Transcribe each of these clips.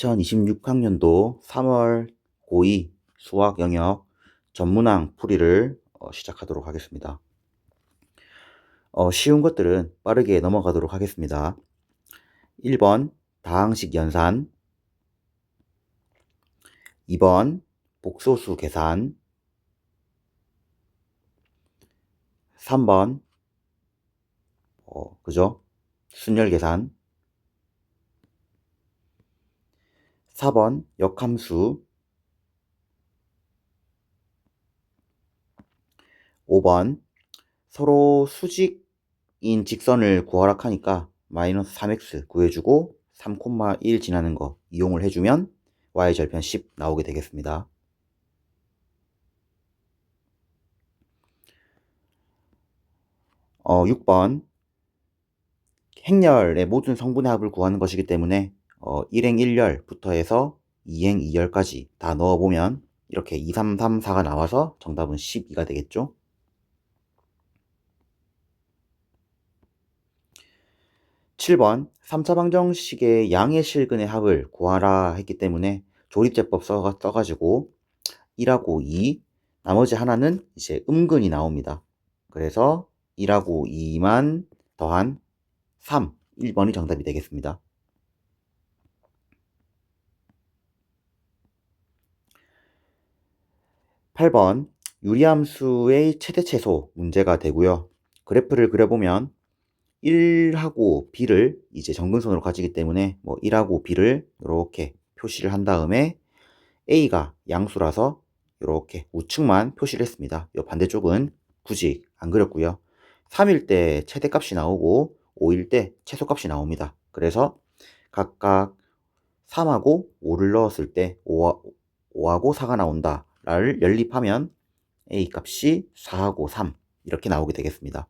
2026학년도 3월 고2 수학 영역 전문항 풀이를 시작하도록 하겠습니다. 쉬운 것들은 빠르게 넘어가도록 하겠습니다. 1번 다항식 연산, 2번 복소수 계산, 3번 순열 계산, 4번 역함수, 5번 서로 수직인 직선을 구하라 하니까 마이너스 3x 구해주고 3,1 지나는 거 이용을 해주면 y절편 10 나오게 되겠습니다. 6번 행렬의 모든 성분의 합을 구하는 것이기 때문에 1행 1열부터 해서 2행 2열까지 다 넣어보면 이렇게 2, 3, 3, 4가 나와서 정답은 12가 되겠죠. 7번 3차 방정식의 양의 실근의 합을 구하라 했기 때문에 조립제법 써가지고 1하고 2, 나머지 하나는 이제 음근이 나옵니다. 그래서 1하고 2만 더한 3, 1번이 정답이 되겠습니다. 8번 유리함수의 최대최소 문제가 되고요. 그래프를 그려보면 1하고 b를 이제 정근선으로 가지기 때문에 1하고 b를 이렇게 표시를 한 다음에 a가 양수라서 이렇게 우측만 표시를 했습니다. 이 반대쪽은 굳이 안 그렸고요. 3일 때 최대값이 나오고 5일 때 최소값이 나옵니다. 그래서 각각 3하고 5를 넣었을 때 5하고 4가 나온다 를 연립하면 a 값이 4하고 3 이렇게 나오게 되겠습니다.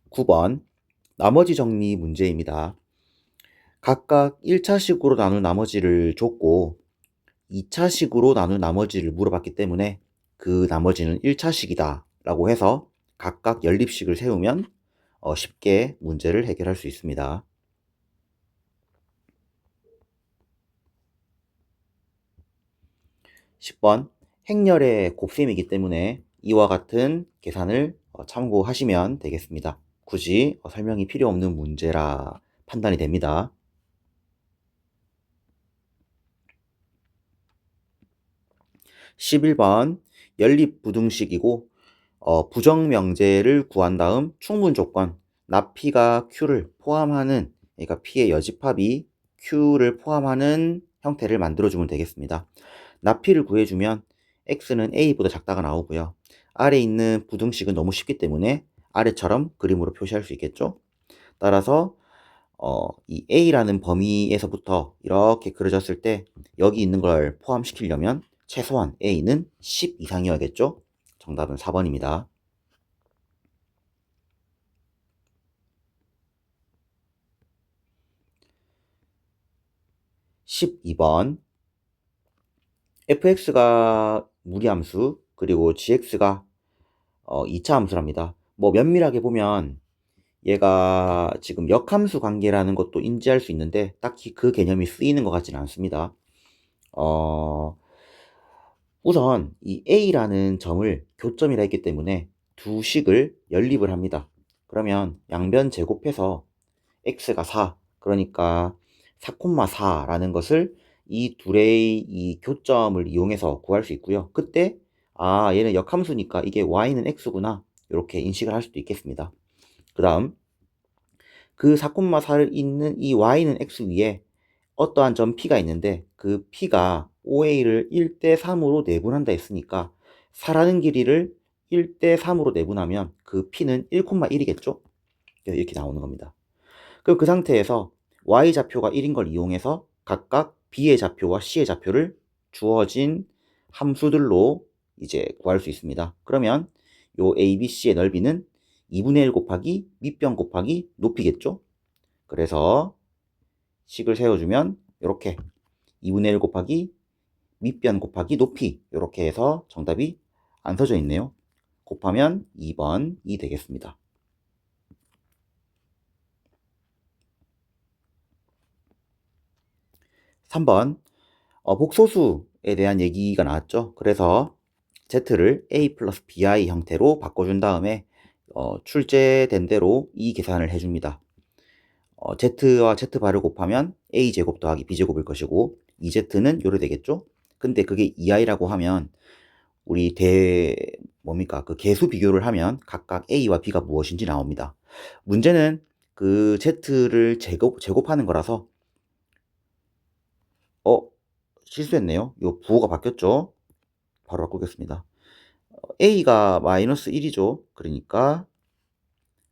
9번 나머지 정리 문제입니다. 각각 1차식으로 나눈 나머지를 줬고 2차식으로 나눈 나머지를 물어봤기 때문에 그 나머지는 1차식이다 라고 해서 각각 연립식을 세우면 쉽게 문제를 해결할 수 있습니다. 10번 행렬의 곱셈이기 때문에 이와 같은 계산을 참고하시면 되겠습니다. 굳이 설명이 필요 없는 문제라 판단이 됩니다. 11번 연립부등식이고 부정명제를 구한 다음 충분조건 납P가 Q를 포함하는, 그러니까 P의 여집합이 Q를 포함하는 형태를 만들어주면 되겠습니다. 납P를 구해주면 X는 A보다 작다가 나오고요. 아래 있는 부등식은 너무 쉽기 때문에 아래처럼 그림으로 표시할 수 있겠죠. 따라서 이 A라는 범위에서부터 이렇게 그려졌을 때 여기 있는 걸 포함시키려면 최소한 A는 10 이상이어야겠죠. 정답은 4번입니다. 12번 fx가 무리함수 그리고 gx가 2차 함수랍니다. 면밀하게 보면 얘가 지금 역함수 관계라는 것도 인지할 수 있는데 딱히 그 개념이 쓰이는 것 같지는 않습니다. 우선 이 A라는 점을 교점이라 했기 때문에 두 식을 연립을 합니다. 그러면 양변 제곱해서 x가 4, 그러니까 4,4라는 것을 이 둘의 이 교점을 이용해서 구할 수 있고요. 그때 얘는 역함수니까 이게 y는 x구나 이렇게 인식을 할 수도 있겠습니다. 그 다음 그 4,4를 있는 이 y는 x 위에 어떠한 점 p가 있는데 그 p가 OA를 1대 3으로 내분한다 했으니까 4라는 길이를 1대 3으로 내분하면 그 p는 1,1이겠죠? 이렇게 나오는 겁니다. 그럼 그 상태에서 y좌표가 1인 걸 이용해서 각각 b의 좌표와 c의 좌표를 주어진 함수들로 이제 구할 수 있습니다. 그러면 요 ABC의 넓이는 2분의 1 곱하기 밑변 곱하기 높이겠죠? 그래서 식을 세워주면 이렇게 2분의 1 곱하기 밑변 곱하기 높이 이렇게 해서 정답이 안 써져 있네요. 곱하면 2번이 되겠습니다. 3번 복소수에 대한 얘기가 나왔죠. 그래서 z를 a 플러스 bi 형태로 바꿔준 다음에 출제된 대로 이 계산을 해줍니다. z와 z바를 곱하면 a제곱 더하기 b제곱일 것이고 2z는 요래 되겠죠. 근데 그게 2i라고 하면 우리 뭡니까? 그 계수 비교를 하면 각각 a와 b가 무엇인지 나옵니다. 문제는 그 z를 제곱하는 거라서 실수했네요. 요 부호가 바뀌었죠. 바로 바꾸겠습니다. a가 마이너스 1이죠. 그러니까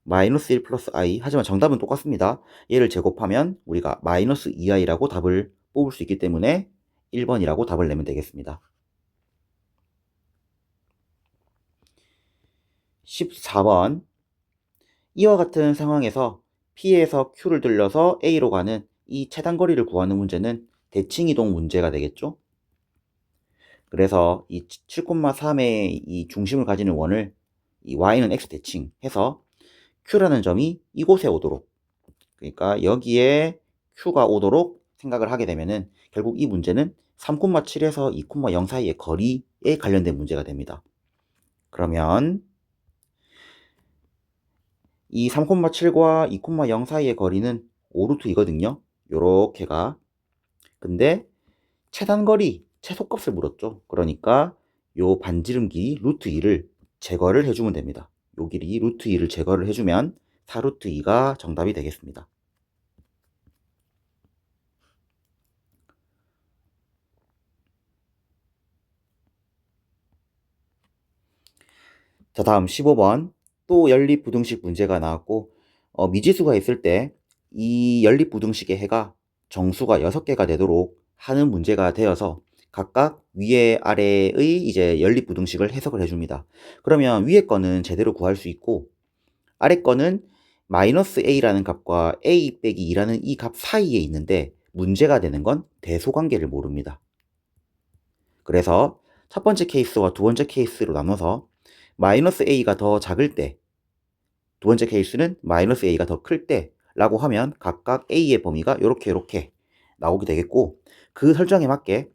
마이너스 1 플러스 i. 하지만 정답은 똑같습니다. 얘를 제곱하면 우리가 마이너스 2i라고 답을 뽑을 수 있기 때문에 1번이라고 답을 내면 되겠습니다. 14번. 이와 같은 상황에서 P에서 Q를 들려서 A로 가는 이 최단거리를 구하는 문제는 대칭이동 문제가 되겠죠. 그래서 이 7,3의 이 중심을 가지는 원을 이 y는 x 대칭 해서 Q라는 점이 이곳에 오도록, 그러니까 여기에 Q가 오도록 생각을 하게 되면은 결국 이 문제는 3,7에서 2,0 사이의 거리에 관련된 문제가 됩니다. 그러면 이 3,7과 2,0 사이의 거리는 5루트이거든요. 요렇게가. 근데 최단거리, 최소값을 물었죠. 그러니까 요 반지름 길이 루트 2를 제거를 해주면 됩니다. 요 길이 루트 2를 제거를 해주면 4루트 2가 정답이 되겠습니다. 자, 다음 15번. 또 연립부등식 문제가 나왔고, 미지수가 있을 때 이 연립부등식의 해가 정수가 6개가 되도록 하는 문제가 되어서 각각 위에 아래의 이제 연립부등식을 해석을 해줍니다. 그러면 위에 거는 제대로 구할 수 있고, 아래 거는 마이너스 a라는 값과 a 빼기 2라는 이 값 사이에 있는데 문제가 되는 건 대소관계를 모릅니다. 그래서 첫 번째 케이스와 두 번째 케이스로 나눠서 마이너스 a가 더 작을 때, 두 번째 케이스는 마이너스 a가 더 클 때 라고 하면 각각 a의 범위가 이렇게 나오게 되겠고, 그 설정에 맞게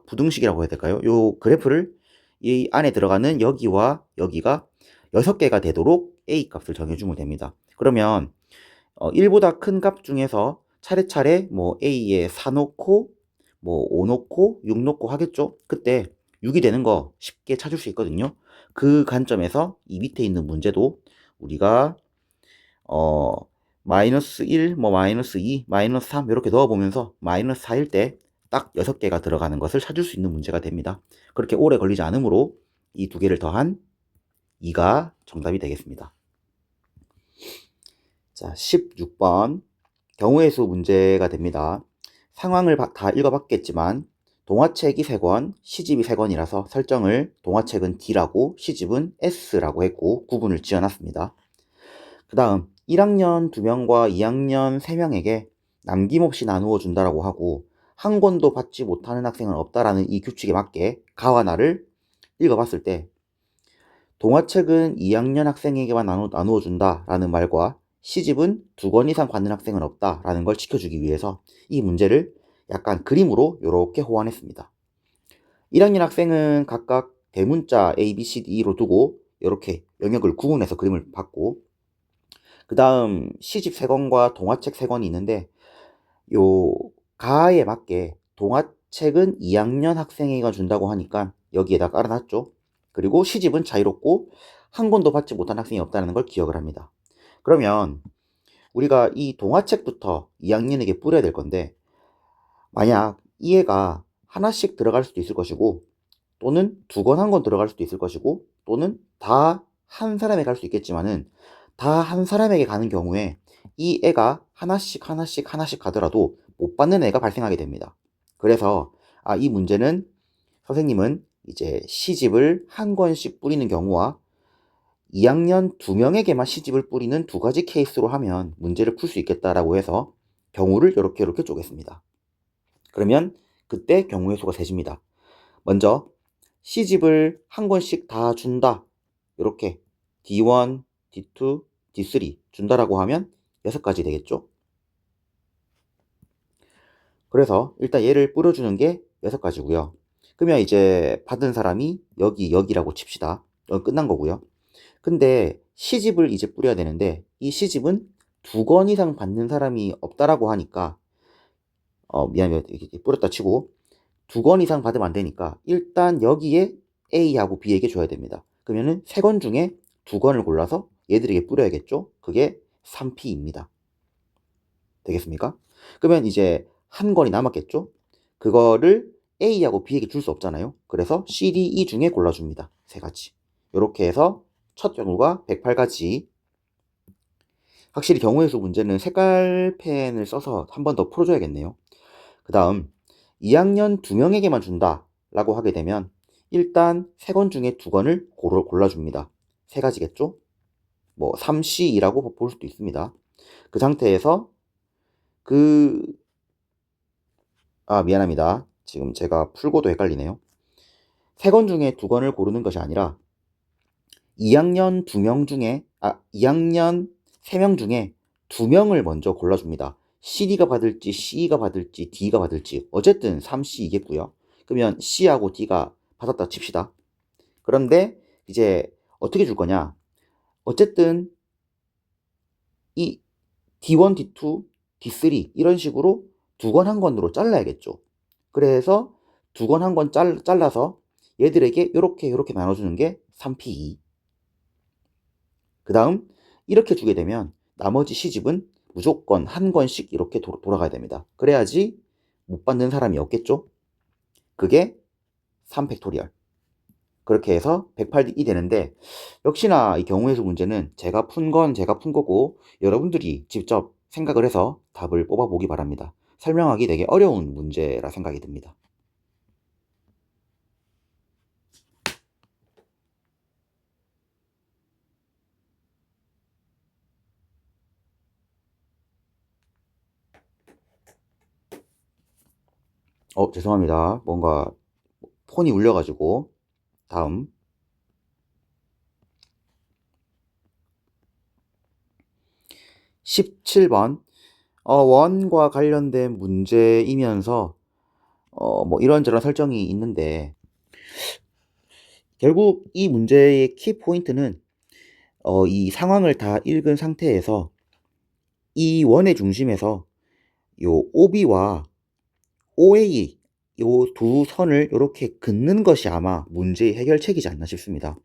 부등식이라고 해야 될까요? 요 그래프를 이 안에 들어가는 여기와 여기가 6개가 되도록 a 값을 정해주면 됩니다. 그러면 1보다 큰 값 중에서 차례차례 뭐 a에 4 놓고 뭐 5 놓고 6 놓고 하겠죠. 그때 6이 되는 거 쉽게 찾을 수 있거든요. 그 관점에서 이 밑에 있는 문제도 우리가 마이너스 1, 뭐 마이너스 2, 마이너스 3 이렇게 넣어보면서 마이너스 4일 때 딱 6개가 들어가는 것을 찾을 수 있는 문제가 됩니다. 그렇게 오래 걸리지 않으므로 이 두 개를 더한 2가 정답이 되겠습니다. 자, 16번 경우의 수 문제가 됩니다. 상황을 다 읽어봤겠지만 동화책이 3권, 시집이 3권이라서 설정을 동화책은 D라고 시집은 S라고 했고 구분을 지어놨습니다. 그 다음 1학년 2명과 2학년 3명에게 남김없이 나누어 준다라고 하고 한 권도 받지 못하는 학생은 없다라는 이 규칙에 맞게 가와 나를 읽어봤을 때 동화책은 2학년 학생에게만 나누어 준다라는 말과 시집은 2권 이상 받는 학생은 없다라는 걸 지켜주기 위해서 이 문제를 약간 그림으로 이렇게 호환했습니다. 1학년 학생은 각각 대문자 A, B, C, D로 두고 이렇게 영역을 구분해서 그림을 봤고, 그 다음 시집 3권과 동화책 3권이 있는데 요 가에 맞게 동화책은 2학년 학생에게 준다고 하니까 여기에다 깔아놨죠. 그리고 시집은 자유롭고 한 권도 받지 못한 학생이 없다는 걸 기억을 합니다. 그러면 우리가 이 동화책부터 2학년에게 뿌려야 될 건데, 만약 이 애가 하나씩 들어갈 수도 있을 것이고 또는 2권 한 권 들어갈 수도 있을 것이고 또는 다 한 사람에게 갈 수 있겠지만은 다 한 사람에게 가는 경우에 이 애가 하나씩 가더라도 못 받는 애가 발생하게 됩니다. 그래서 이 문제는 선생님은 이제 시집을 한 권씩 뿌리는 경우와 2학년 2명에게만 시집을 뿌리는 2가지 케이스로 하면 문제를 풀 수 있겠다라고 해서 경우를 이렇게 쪼갰습니다. 그러면 그때 경우의 수가 세집니다. 먼저 시집을 한 권씩 다 준다. 이렇게 D1, D2, D3 준다라고 하면 6가지 되겠죠. 그래서 일단 얘를 뿌려주는 게 6가지고요. 그러면 이제 받은 사람이 여기라고 칩시다. 끝난 거고요. 근데 시집을 이제 뿌려야 되는데 이 시집은 2권 이상 받는 사람이 없다라고 하니까 미안해요. 이렇게 뿌렸다 치고 2권 이상 받으면 안 되니까 일단 여기에 A하고 B에게 줘야 됩니다. 그러면은 3권 중에 2권을 골라서 얘들에게 뿌려야겠죠? 그게 3P입니다. 되겠습니까? 그러면 이제 한 권이 남았겠죠? 그거를 A하고 B에게 줄 수 없잖아요. 그래서 C, D, E 중에 골라줍니다. 3가지. 이렇게 해서 첫 경우가 108가지. 확실히 경우의 수 문제는 색깔 펜을 써서 한 번 더 풀어줘야겠네요. 그 다음 2학년 2명에게만 준다 라고 하게 되면 일단 3권 중에 2권을 골라줍니다. 3가지겠죠? 뭐 3C라고 볼 수도 있습니다. 그 상태에서 미안합니다. 지금 제가 풀고도 헷갈리네요. 3권 중에 2권을 고르는 것이 아니라 2학년 3명 중에 2명을 먼저 골라줍니다. CD가 받을지 C가 받을지 D가 받을지 어쨌든 3C이겠고요. 그러면 C하고 D가 받았다 칩시다. 그런데 이제 어떻게 줄 거냐? 어쨌든 이 D1, D2, D3 이런 식으로 2권 한 권으로 잘라야겠죠. 그래서 2권 한 권 잘라서 얘들에게 이렇게 나눠주는 게 3P2. 그 다음 이렇게 주게 되면 나머지 시집은 무조건 한 권씩 이렇게 돌아가야 됩니다. 그래야지 못 받는 사람이 없겠죠? 그게 3팩토리얼. 그렇게 해서 108이 되는데 역시나 이 경우의 수 문제는 제가 푼 건 제가 푼 거고 여러분들이 직접 생각을 해서 답을 뽑아보기 바랍니다. 설명하기 되게 어려운 문제라 생각이 듭니다. 죄송합니다. 뭔가 폰이 울려가지고 다음 17번 원과 관련된 문제이면서 뭐 이런저런 설정이 있는데 결국 이 문제의 키 포인트는 이 상황을 다 읽은 상태에서 이 원의 중심에서 요 OB와 OA 요 두 선을 이렇게 긋는 것이 아마 문제의 해결책이지 않나 싶습니다.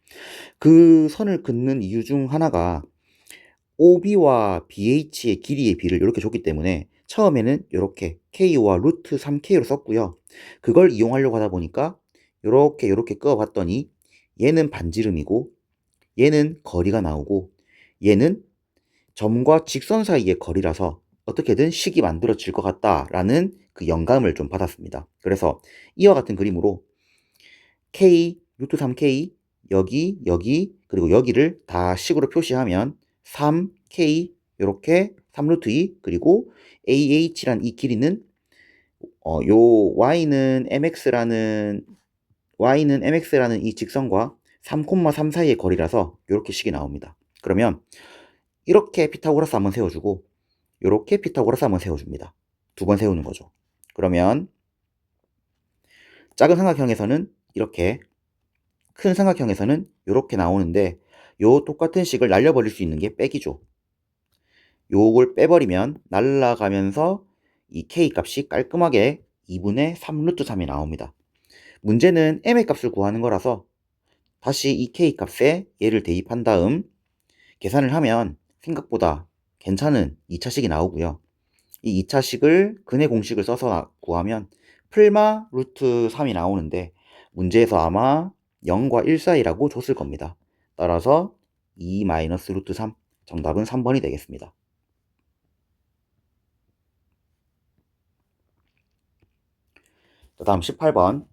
그 선을 긋는 이유 중 하나가 OB와 BH의 길이의 비를 이렇게 줬기 때문에 처음에는 이렇게 K와 루트 3K로 썼고요. 그걸 이용하려고 하다 보니까 이렇게 끄어봤더니 얘는 반지름이고 얘는 거리가 나오고 얘는 점과 직선 사이의 거리라서 어떻게든 식이 만들어질 것 같다라는 그 영감을 좀 받았습니다. 그래서 이와 같은 그림으로 K, 루트 3K, 여기, 그리고 여기를 다 식으로 표시하면 3K, 이렇게 3루트 2, 그리고 AH란 이 길이는 요 Y는 MX라는 이 직선과 3,3 사이의 거리라서 이렇게 식이 나옵니다. 그러면 이렇게 피타고라스 한번 세워주고 이렇게 피타고라스 한번 세워줍니다. 2번 세우는 거죠. 그러면 작은 삼각형에서는 이렇게, 큰 삼각형에서는 이렇게 나오는데 요 똑같은 식을 날려버릴 수 있는 게 빼기죠. 요걸 빼버리면 날라가면서 이 K 값이 깔끔하게 2분의 3 루트 3이 나옵니다. 문제는 M의 값을 구하는 거라서 다시 이 K 값에 얘를 대입한 다음 계산을 하면 생각보다 괜찮은 2차식이 나오고요. 이 2차식을 근의 공식을 써서 구하면 풀마 루트 3이 나오는데 문제에서 아마 0과 1 사이라고 줬을 겁니다. 따라서 2 마이너스 루트 3 정답은 3번이 되겠습니다. 다음 18번.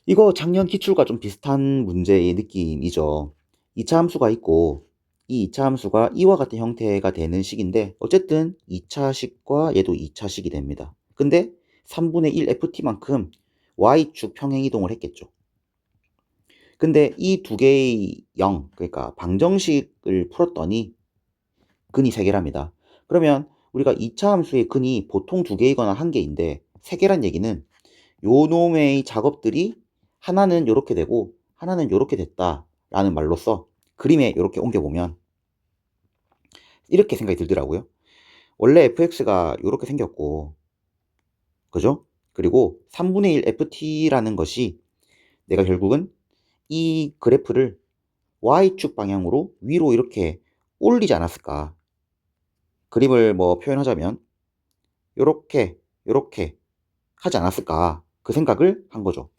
이거 작년 기출과 좀 비슷한 문제의 느낌이죠. 2차 함수가 있고 이 2차 함수가 이와 같은 형태가 되는 식인데 어쨌든 2차식과 얘도 2차식이 됩니다. 근데 3분의 1 ft만큼 y축 평행 이동을 했겠죠. 근데 이 두 개의 0, 그러니까 방정식을 풀었더니 근이 3개랍니다. 그러면 우리가 2차 함수의 근이 보통 2개이거나 1개인데 3개란 얘기는 요 놈의 작업들이 하나는 요렇게 되고 하나는 요렇게 됐다라는 말로써 그림에 요렇게 옮겨보면 이렇게 생각이 들더라고요. 원래 fx가 요렇게 생겼고, 그죠? 그리고 3분의 1 ft라는 것이 내가 결국은 이 그래프를 y축 방향으로 위로 이렇게 올리지 않았을까. 그림을 뭐 표현하자면 요렇게 요렇게 하지 않았을까, 그 생각을 한 거죠.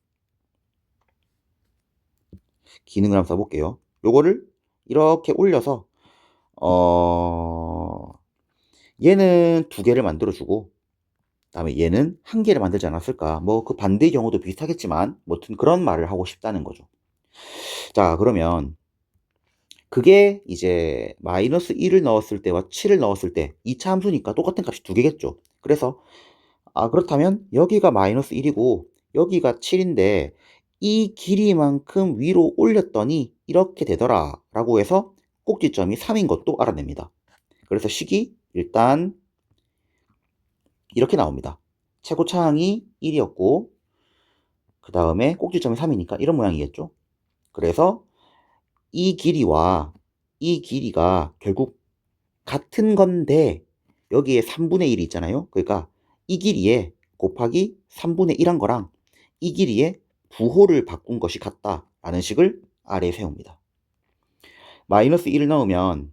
기능을 한번 써볼게요. 요거를 이렇게 올려서 얘는 2개를 만들어주고 그다음에 얘는 1개를 만들지 않았을까. 뭐 그 반대의 경우도 비슷하겠지만 뭐든 그런 말을 하고 싶다는 거죠. 자, 그러면 그게 이제 마이너스 1을 넣었을 때와 7을 넣었을 때 2차 함수니까 똑같은 값이 2개겠죠. 그래서 그렇다면 여기가 마이너스 1이고 여기가 7인데 이 길이만큼 위로 올렸더니 이렇게 되더라 라고 해서 꼭지점이 3인 것도 알아냅니다. 그래서 식이 일단 이렇게 나옵니다. 최고차항이 1이었고 그 다음에 꼭지점이 3이니까 이런 모양이겠죠. 그래서 이 길이와 이 길이가 결국 같은 건데 여기에 3분의 1이 있잖아요. 그러니까 이 길이에 곱하기 3분의 1한 거랑 이 길이에 부호를 바꾼 것이 같다라는 식을 아래에 세웁니다. 마이너스 1을 넣으면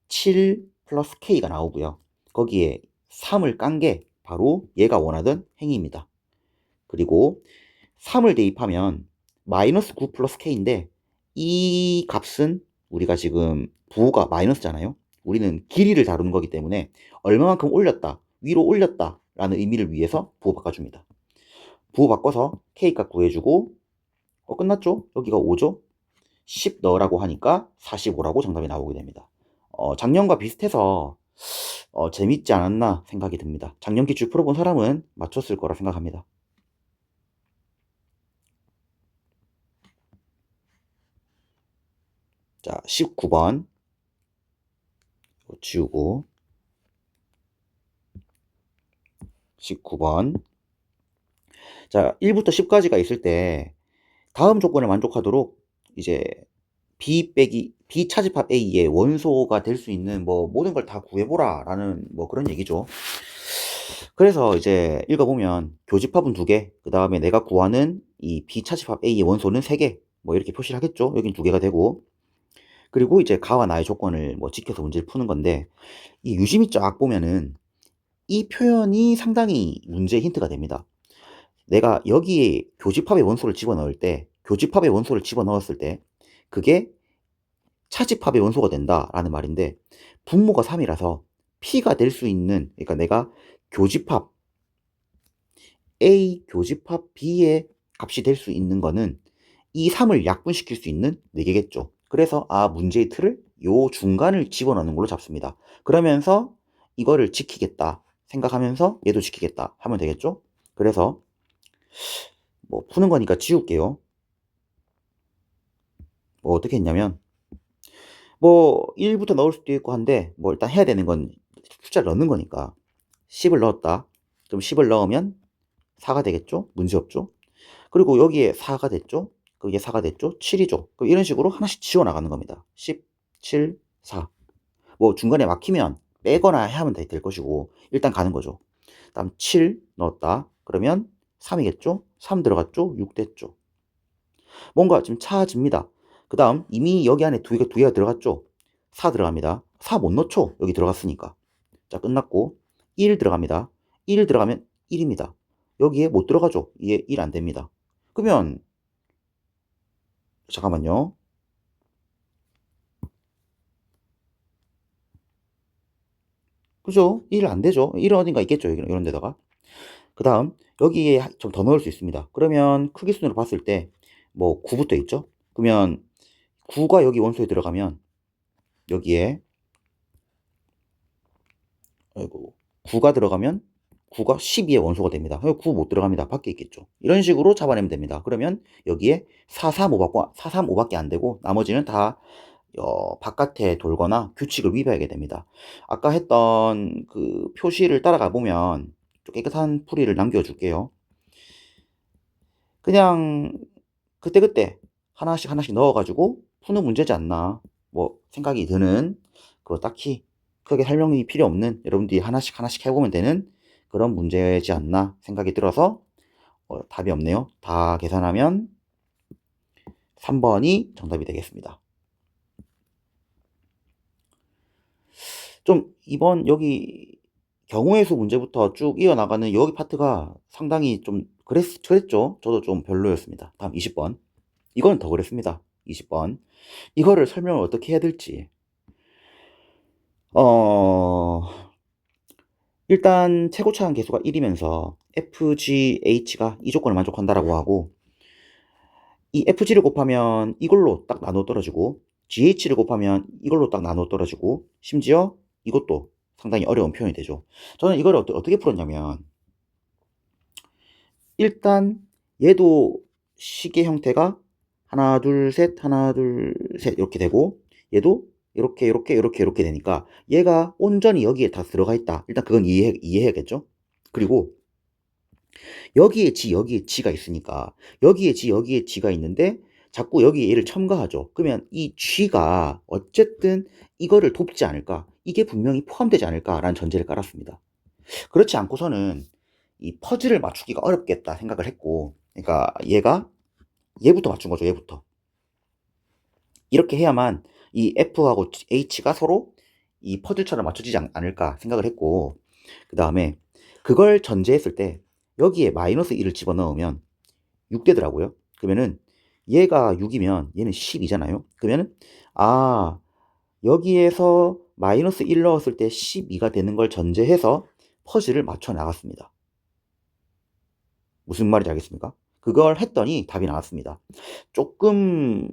7 플러스 k가 나오고요. 거기에 3을 깐 게 바로 얘가 원하던 행위입니다. 그리고 3을 대입하면 마이너스 9 플러스 k인데 이 값은 우리가 지금 부호가 마이너스잖아요. 우리는 길이를 다루는 거기 때문에 얼마만큼 올렸다, 위로 올렸다 라는 의미를 위해서 부호 바꿔줍니다. 부호 바꿔서 k값 구해주고 끝났죠? 여기가 5죠? 10 넣으라고 하니까 45라고 정답이 나오게 됩니다. 작년과 비슷해서 재밌지 않았나 생각이 듭니다. 작년 기출 풀어본 사람은 맞췄을 거라 생각합니다. 자, 19번 지우고 19번. 자, 1부터 10까지가 있을 때 다음 조건을 만족하도록 이제 B 차집합 A의 원소가 될 수 있는 뭐 모든 걸 다 구해보라 라는 뭐 그런 얘기죠. 그래서 이제 읽어보면 교집합은 2개, 그 다음에 내가 구하는 이 B 차집합 A의 원소는 3개, 뭐 이렇게 표시를 하겠죠. 여긴 2개가 되고, 그리고 이제 가와 나의 조건을 뭐 지켜서 문제를 푸는 건데, 이 유심히 쫙 보면은 이 표현이 상당히 문제의 힌트가 됩니다. 내가 여기에 교집합의 원소를 집어넣을 때, 교집합의 원소를 집어넣었을 때 그게 차집합의 원소가 된다라는 말인데, 분모가 3이라서 P가 될 수 있는, 그러니까 내가 교집합 A 교집합 B의 값이 될 수 있는 거는 이 3을 약분시킬 수 있는 4개겠죠. 그래서 문제의 틀을 요 중간을 집어넣는 걸로 잡습니다. 그러면서 이거를 지키겠다 생각하면서 얘도 지키겠다 하면 되겠죠. 그래서 뭐 푸는 거니까 지울게요. 뭐 어떻게 했냐면 뭐 1부터 넣을 수도 있고 한데 뭐 일단 해야 되는 건 숫자를 넣는 거니까 10을 넣었다. 그럼 10을 넣으면 4가 되겠죠? 문제 없죠? 그리고 여기에 4가 됐죠? 그게 4가 됐죠? 7이죠? 그럼 이런 식으로 하나씩 지워 나가는 겁니다. 10, 7, 4. 뭐 중간에 막히면 빼거나 하면 될 것이고 일단 가는 거죠. 다음 7 넣었다. 그러면 3이겠죠? 3 들어갔죠? 6 됐죠? 뭔가 좀 차집니다. 그 다음 이미 여기 안에 두 개가 들어갔죠? 4 들어갑니다. 4 못 넣죠? 여기 들어갔으니까. 자, 끝났고 1 들어갑니다. 1 들어가면 1입니다. 여기에 못 들어가죠? 이게 1 안 됩니다. 그러면 잠깐만요. 그죠? 1 안 되죠? 1은 어딘가 있겠죠? 이런 데다가. 그 다음 여기에 좀 더 넣을 수 있습니다. 그러면 크기 순으로 봤을 때 뭐 9부터 있죠? 그러면 9가 여기 원소에 들어가면 여기에 9가 들어가면 9가 12의 원소가 됩니다. 9 못 들어갑니다. 밖에 있겠죠. 이런 식으로 잡아내면 됩니다. 그러면 여기에 4, 3, 5밖에 안 되고 나머지는 다 바깥에 돌거나 규칙을 위배하게 됩니다. 아까 했던 그 표시를 따라가 보면 좀 깨끗한 풀이를 남겨줄게요. 그냥 그때그때 하나씩 하나씩 넣어가지고 푸는 문제지 않나 뭐 생각이 드는, 그거 딱히 크게 설명이 필요 없는, 여러분들이 하나씩 하나씩 해보면 되는 그런 문제지 않나 생각이 들어서 답이 없네요. 다 계산하면 3번이 정답이 되겠습니다. 좀 이번 여기 경우의 수 문제부터 쭉 이어나가는 여기 파트가 상당히 좀 그랬죠. 저도 좀 별로였습니다. 다음 20번. 이거는 더 그랬습니다. 20번. 이거를 설명을 어떻게 해야 될지. 일단 최고차항 계수가 1이면서 FGH가 이 조건을 만족한다라고 하고, 이 FG를 곱하면 이걸로 딱 나눠 떨어지고, GH를 곱하면 이걸로 딱 나눠 떨어지고, 심지어 이것도 상당히 어려운 표현이 되죠. 저는 이걸 어떻게 풀었냐면, 일단 얘도 시계 형태가 하나 둘 셋 하나 둘 셋 이렇게 되고, 얘도 이렇게 되니까 얘가 온전히 여기에 다 들어가 있다. 일단 그건 이해해야겠죠. 그리고 여기에 여기에 G가 있으니까 여기에 여기에 G가 있는데 자꾸 여기에 얘를 첨가하죠. 그러면 이 G가 어쨌든 이거를 돕지 않을까, 이게 분명히 포함되지 않을까라는 전제를 깔았습니다. 그렇지 않고서는 이 퍼즐을 맞추기가 어렵겠다 생각을 했고, 그러니까 얘부터 맞춘 거죠. 얘부터 이렇게 해야만 이 F하고 H가 서로 이 퍼즐처럼 맞춰지지 않을까 생각을 했고, 그 다음에 그걸 전제했을 때 여기에 마이너스 1을 집어넣으면 6 되더라고요. 그러면은 얘가 6이면 얘는 12잖아요. 그러면은 여기에서 마이너스 1 넣었을 때 12가 되는 걸 전제해서 퍼즐을 맞춰 나갔습니다. 무슨 말인지 알겠습니까? 그걸 했더니 답이 나왔습니다. 조금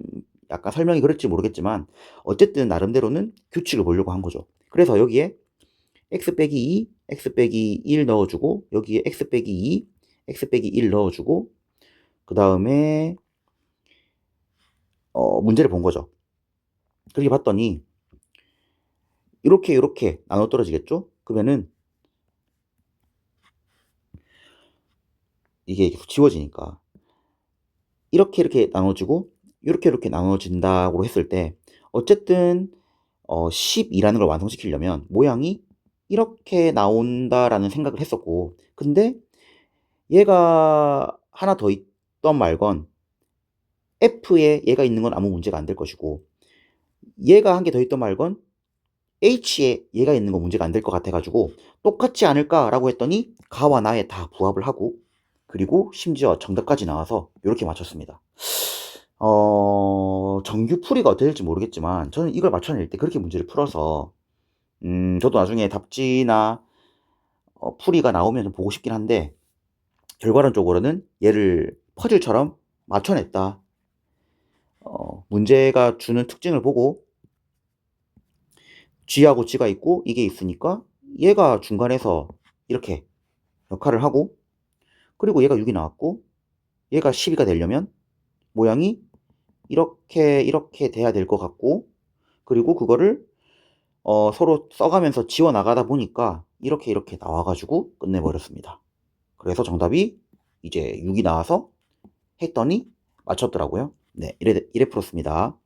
약간 설명이 그럴지 모르겠지만 어쨌든 나름대로는 규칙을 보려고 한 거죠. 그래서 여기에 x 빼기 2, x 빼기 1 넣어주고, 여기에 x 빼기 2, x 빼기 1 넣어주고, 그 다음에 문제를 본 거죠. 그렇게 봤더니 이렇게 나눠 떨어지겠죠? 그러면은 이게 계속 지워지니까 이렇게 나눠지고 이렇게 나눠진다고 했을 때 어쨌든 12라는 걸 완성시키려면 모양이 이렇게 나온다라는 생각을 했었고, 근데 얘가 하나 더 있던 말건 F에 얘가 있는 건 아무 문제가 안 될 것이고, 얘가 한 개 더 있던 말건 H에 얘가 있는 건 문제가 안 될 것 같아가지고 똑같지 않을까라고 했더니 가와 나에 다 부합을 하고, 그리고 심지어 정답까지 나와서 이렇게 맞췄습니다. 정규풀이가 어떻게 될지 모르겠지만 저는 이걸 맞춰낼 때 그렇게 문제를 풀어서 저도 나중에 답지나 풀이가 나오면 좀 보고 싶긴 한데, 결과론적으로는 얘를 퍼즐처럼 맞춰냈다. 문제가 주는 특징을 보고 G하고 G가 있고 이게 있으니까 얘가 중간에서 이렇게 역할을 하고, 그리고 얘가 6이 나왔고 얘가 12가 되려면 모양이 이렇게 돼야 될 것 같고, 그리고 그거를 서로 써가면서 지워 나가다 보니까 이렇게 나와가지고 끝내버렸습니다. 그래서 정답이 이제 6이 나와서 했더니 맞췄더라고요. 네, 이래 풀었습니다.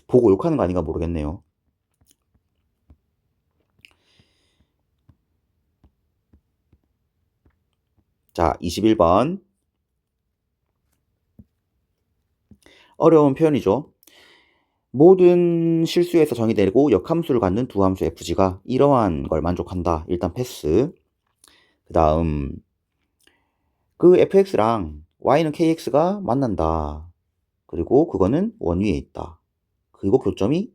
보고 욕하는 거 아닌가 모르겠네요. 자, 21번. 어려운 표현이죠. 모든 실수에서 정의되고 역함수를 갖는 두 함수 fg가 이러한 걸 만족한다. 일단 패스. 그 다음 그 fx랑 y는 kx가 만난다. 그리고 그거는 원위에 있다. 그리고 교점이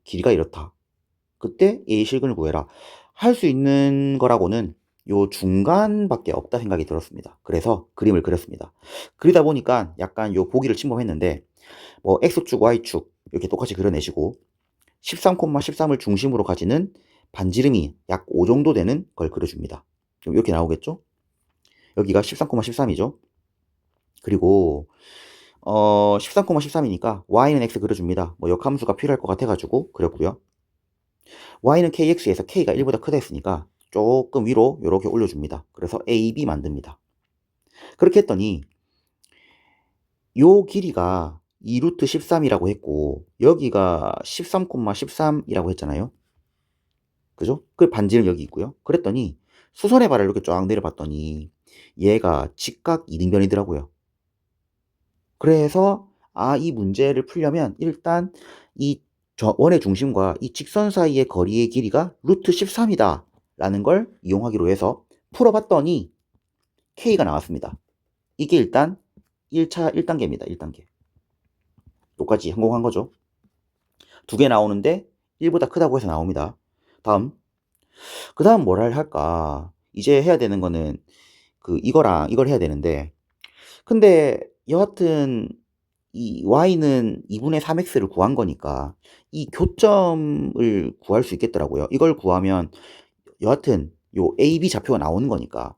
길이가 이렇다. 그때 a의 실근을 구해라. 할 수 있는 거라고는 요 중간밖에 없다 생각이 들었습니다. 그래서 그림을 그렸습니다. 그리다 보니까 약간 요 보기를 침범했는데, 뭐 x축, y축 이렇게 똑같이 그려내시고 13,13을 중심으로 가지는 반지름이 약 5 정도 되는 걸 그려줍니다. 그럼 이렇게 나오겠죠? 여기가 13,13이죠. 그리고 13,13이니까 y는 x 그려줍니다. 뭐 역함수가 필요할 것 같아가지고 그렸고요. y는 kx에서 k가 1보다 크다 했으니까 조금 위로 이렇게 올려줍니다. 그래서 ab 만듭니다. 그렇게 했더니 요 길이가 2루트 13이라고 했고 여기가 13,13이라고 했잖아요. 그죠? 그 반지는 여기 있고요. 그랬더니 수선의 발을 이렇게 쫙 내려봤더니 얘가 직각 이등변이더라고요. 그래서 이 문제를 풀려면 일단 이 원의 중심과 이 직선 사이의 거리의 길이가 루트 13이다 라는 걸 이용하기로 해서 풀어봤더니 K가 나왔습니다. 이게 일단 1차 1단계입니다. 1단계. 여기까지 성공한 거죠. 두 개 나오는데 1보다 크다고 해서 나옵니다. 그 다음 뭘 할까? 이제 해야 되는 거는 이거랑 이걸 해야 되는데 근데 여하튼 이 y는 2분의 3x를 구한 거니까 이 교점을 구할 수 있겠더라고요. 이걸 구하면 여하튼 요 AB 좌표가 나오는 거니까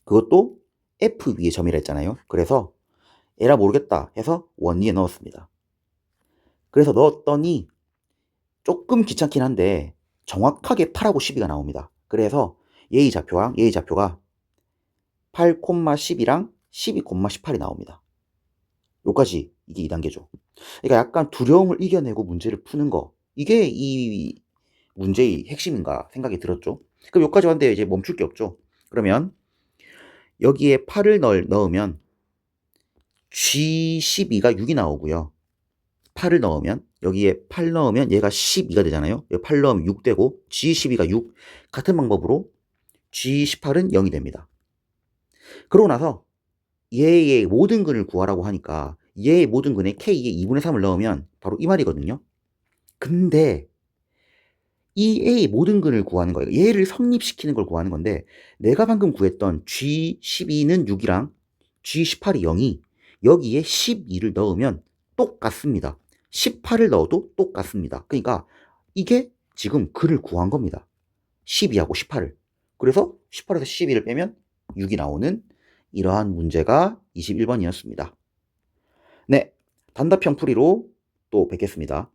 그것도 F 위에 점이라 했잖아요. 그래서 에라 모르겠다 해서 원리에 넣었습니다. 그래서 넣었더니 조금 귀찮긴 한데 정확하게 8하고 12가 나옵니다. 그래서 얘의 좌표가 8,12랑 12,18이 나옵니다. 요까지 이게 2단계죠. 그러니까 약간 두려움을 이겨내고 문제를 푸는 거. 이게 이 문제의 핵심인가 생각이 들었죠. 그럼 여기까지 왔는데 이제 멈출 게 없죠. 그러면 여기에 8을 넣으면 G12가 6이 나오고요. 8을 넣으면 여기에 8 넣으면 얘가 12가 되잖아요. 8 넣으면 6 되고 G12가 6 같은 방법으로 G18은 0이 됩니다. 그러고 나서 얘의 모든 근을 구하라고 하니까 얘의 모든 근에 K에 2분의 3을 넣으면 바로 이 말이거든요. 근데 이 A의 모든 근을 구하는 거예요. 얘를 성립시키는 걸 구하는 건데 내가 방금 구했던 G12는 6이랑 G18이 0이 여기에 12를 넣으면 똑같습니다. 18을 넣어도 똑같습니다. 그러니까 이게 지금 근을 구한 겁니다. 12하고 18을. 그래서 18에서 12를 빼면 6이 나오는 이러한 문제가 21번이었습니다. 네, 단답형 풀이로 또 뵙겠습니다.